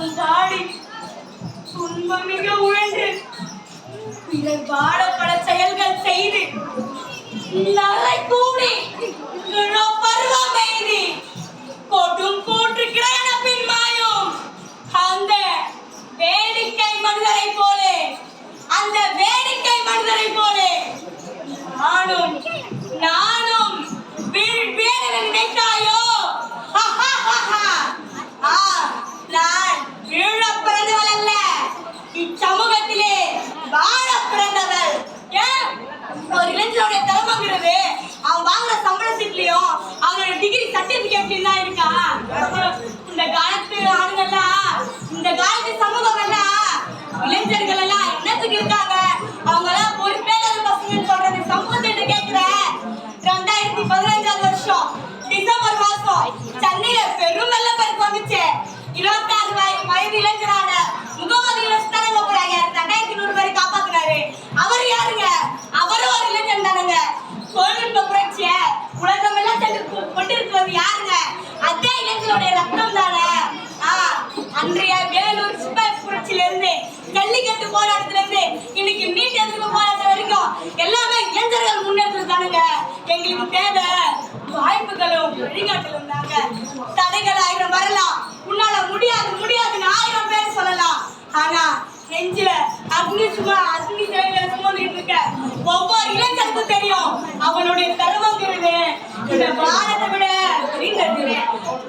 பாடும் பாடி துன்பமிக உழன்று பிறர் வாழ பல செயல்கள் செய்து நரை கூடி பருவம் எய்தி கொடும் கூற்று கிரகண பின் மாயும் அந்த வேடிக்கை மனிதரை போலே அந்த வேடிக்கை மனிதரை போலே நானும் வேறு நினைத்தாயோ நான் வீழ பிறந்தவள் அல்ல, இச்சமூகத்திலே வாழ பிறந்தவள். ஒரு இளைஞனுடைய திறமைங்கிறது அவன் வாங்குற சம்பளத்திலையும் அவனோட டிகிரி சர்டிபிகேட் தான் இருக்கா. இந்த காலத்து ஆளுங்கெல்லாம் இந்த காலத்து சமூகம் எல்லாம் இளைஞர்கள் எல்லாம் என்னத்துக்கு இருக்காங்க, அவங்க எல்லாம் பொறுப்பேற்ற பசங்கன்னு சொல்றது சமூகத்திட்ட கேட்கிறேன். 2015 வருஷம் டிசம்பர் மாசம் சென்னையில பெரும் வெள்ளப்பெருக்கு வந்துச்சு. 26 வயது இளைஞரான முகமது யூனஸ் தானங்க போறாங்க 2100 பேரை காப்பாத்துனாரு. அவர் யாருங்க? அவரும் ஒரு இளைஞன் தானுங்க. தொழில்நுட்ப புரட்சிய உலகம் எல்லாம் கொண்டிருக்கிறது யாருங்க? அதே இளைஞருடைய ரத்தம் தானே. அன்றைய வேலூர் சிப்பாய் புரட்சியில இருந்து ஜல்லிக்கட்டு போராட்டத்துல இருந்து இன்னைக்கு நீட் எதிர்ப்பு போராட்டம் வரைக்கும் எல்லாமே இளைஞர்கள் முன்னேற்றது தானுங்க. எங்களுக்கு தேவை வாய்ப்புகளும் வழிகாட்டலும் தாங்க. தடைகள் 1000 வரலாம், உன்னால முடியாதுன்னு 1000 பேர் சொல்லலாம். ஆனா நெஞ்சில அக்னி சிலைகளை சுமந்துட்டு இருக்க ஒவ்வொரு இளைஞருக்கும் தெரியும் அவனுடைய தர்மங்கிறது இந்த பாரத்தை விட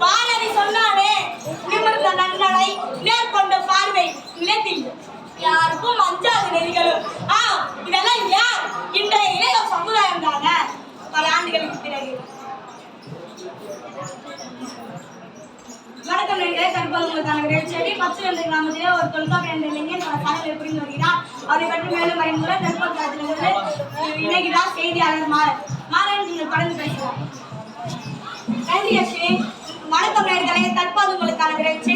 பாரதி சொன்னானே, நிமிர்ந்த நன்னடை நேர்கொண்ட பார்வை நிலத்தில் யாருக்கும் அஞ்சாத நெறிகளும். இதெல்லாம் யார்? இன்றைய இளைய சமுதாயம் தாங்க. பல ஆண்டுகளுக்கு பிறகு வணக்கம் நண்பர்களே, தற்போது உங்களுக்கான நிகழ்ச்சி பச்சை என்ற கிராமத்திலே ஒரு தொல்காப்பியர் என்ற இளைஞர் பல சாதனைகளை புரிந்து வருகிறார். அவரை பற்றி மேலும் அறிமுறை தற்போது காலத்திலிருந்து இணைகிறார் செய்தியாளர் மாறன். நீங்கள் கடந்து பேசுகிறோம். நன்றி அஸ்வினி. வணக்கம் நேயர்களே, தற்போது உங்களுக்கான நிகழ்ச்சி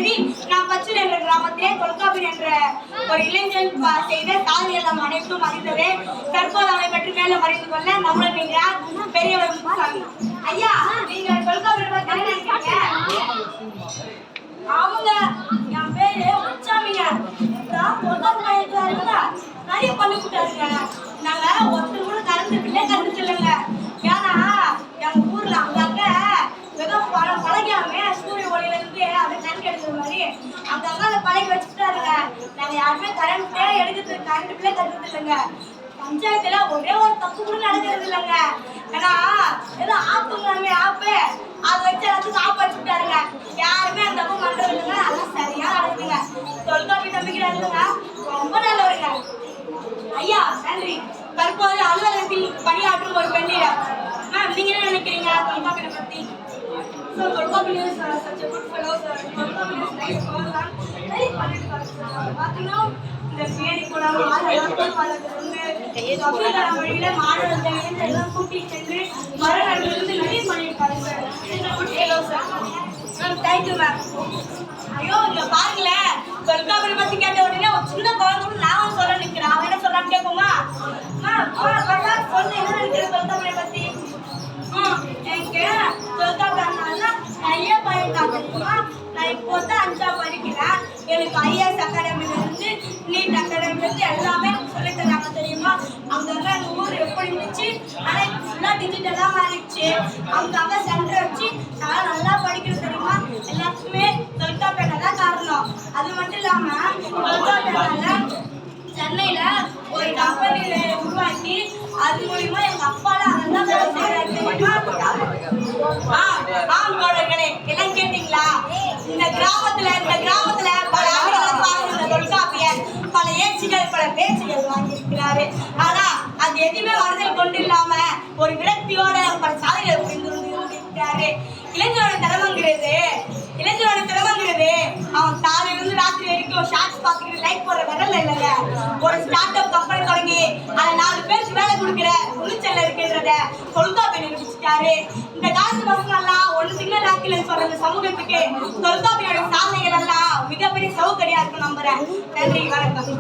நாம் பச்சை என்ற கிராமத்திலே தொல்காப்பியர் என்ற ஒரு இளைஞன் செய்த சாதனைகள் நாம் அனைத்தும் அறிந்தது. தற்போது அவரை பற்றி மேலும் அறிந்து கொள்ள நம்மளும் இருக்கிறார் பெரியவர். ஐயா, நீங்க தொல்காப்பியர் பற்றி நினைக்கிறீங்க? அவங்க என் பேரு உச்சாமிங்க. நிறைய பண்ணி விட்டாருங்க. நாங்க ஒருத்தர் கூட கறந்துட்டு இல்லைங்க. ஏன்னா எங்க ஊர்ல அங்கங்க ஏதோ பழகாம சூரிய ஒளியில இருந்து அதை கண் எடுக்கிற மாதிரி அங்கங்க அதை பழகி வச்சுட்டாருங்க. நாங்க யாருமே கரண்ட் கட்டுறது இல்லைங்க. பஞ்சாயத்துல ஒரே ஒரு தப்பு கூட நடக்கிறது இல்லைங்க. ஏன்னா ஏதோ ஆப்புங்க ஆப்பு அதை வச்சு எல்லாத்துக்கும் ஆப்பு வச்சுட்டாருங்க. யாருமே அந்த தப்பு பண்றது இல்லைங்க. அதெல்லாம் சரியா நடக்குதுங்க. தொல்காப்பி நம்பிக்கை இல்லைங்க, ரொம்ப நல்லவருங்க. ஐயா நன்றி. தற்போது அலுவலகத்தில் பணியாற்றும் ஒரு பெண்ணிடம் நீங்க என்ன நினைக்கிறீங்க தொல்காப்பியை பத்தி? தொல்காப்பி பாத்தீங்கன்னா இந்த பேரி குளம் வழியில மாணவர்கள் எல்லாம் கூட்டி சென்று மரநடுவிலிருந்து நிறைய பண்ணியிருக்காங்க. Thank you ma'am. ஐயோ இங்க பாருங்களேன், தொல்காப்பியை பத்தி கேட்ட உடனே ஒரு சின்ன குழந்தை நான் சொல்ல நிற்கிறேன். அவன் என்ன சொல்றான்னு கேட்போமா? சொல்ல என்ன நினைக்கிறேன் தொல்காப்பியை பத்தி? எனக்கு தொல்காப்பியனால நிறைய பயன்காட்டுமா. நான் இப்போ தான் 5ஆம் படிக்கிறேன். எனக்கு ஐஏஎஸ் அகாடமில இருந்து நீட் அகாடமில இருந்து எல்லாமே சொல்லி தராங்க தெரியுமா. அங்கங்க அந்த ஊர் எப்படி இருந்துச்சு, ஆனா இப்போ ஃபுல்லா டிஜிட்டலா மாறிடுச்சு. அங்கங்க சென்டர் வச்சு நான் நல்லா படிக்கிறது தெரியுமா. எல்லாத்துக்குமே தொல்காப்பியனால தான் காரணம். அது மட்டும் இல்லாம தொல்காப்பியனால சென்னையில ஒரு கம்பெனியில உருவாக்கி அது மூலியமா எங்க அப்பால அதெல்லாம் வேலை செய்யறாரு தெரியுமா. தோழர்களே எல்லாம் கேட்டீங்களா? இந்த கிராமத்துல பல ஆண்டுகள் தொல்காப்பியர் பல ஏச்சுகள் பல பேச்சுகள் வாங்கியிருக்கிறாரு. ஆனா அது எதுவுமே மனதில் கொண்டு இல்லாம ஒரு விரக்தியோட பல சாதனைகளை புரிந்து கொண்டிருக்கிறாரு. இளைஞரோட திறமைங்கிறது அவன் காலையிலிருந்து ராத்திரி வரைக்கும் ஷார்ட்ஸ் பார்த்துக்கிட்டு லைக் போடுற வரல இல்லைங்க. ஒரு ஸ்டார்ட் அப் கம்பெனி தொடங்கி அதை 4 பேருக்கு வேலை கொடுக்குற துணிச்சல் இருக்கின்றத தொல்காப்பியர் நிரூபிச்சிட்டாரு. இந்த காலத்து பசங்க எல்லாம் ஒண்ணு சிக்னல் ஆக்கிலன்னு சொல்ற சமூகத்துக்கு தொல்காப்பியோட சாதனைகள் எல்லாம் மிகப்பெரிய சௌகரியா இருக்கும் நம்புறேன். நன்றி, வணக்கம்.